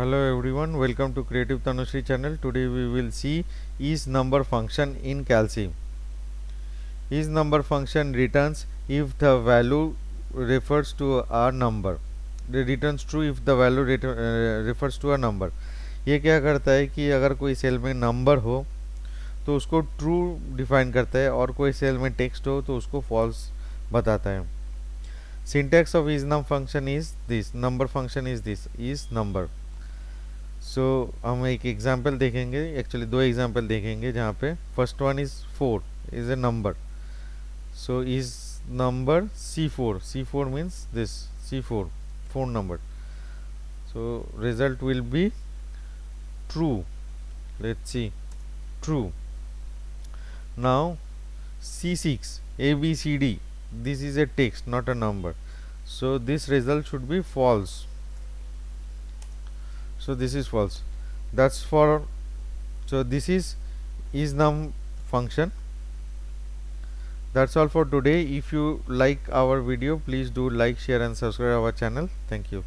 Hello everyone, welcome to Creative Taanushree channel. Today we will see ISNUMBER function in CalC. ISNUMBER function returns if the value refers to a number. It returns true if the value refers to a number. ये क्या करता है कि अगर कोई cell में number हो तो उसको ट्रू डिफाइन करता है और कोई सेल में टेक्स्ट हो तो उसको फॉल्स बताता है. Syntax of ISNUM function is this. Number function is this. ISNUMBER. सो हम एक एग्जाम्पल देखेंगे, एक्चुअली दो एग्जाम्पल देखेंगे जहाँ पे first one is 4 is a number. So is number C4 means this C4 4 number. So result will be true. Let's C true. Now C6 ABCD, this is a text not a number, so this result should be false. So this is false. That's for, so this is ISNUM function. That's all for today. If you like our video, please do like, share and subscribe our channel. Thank you.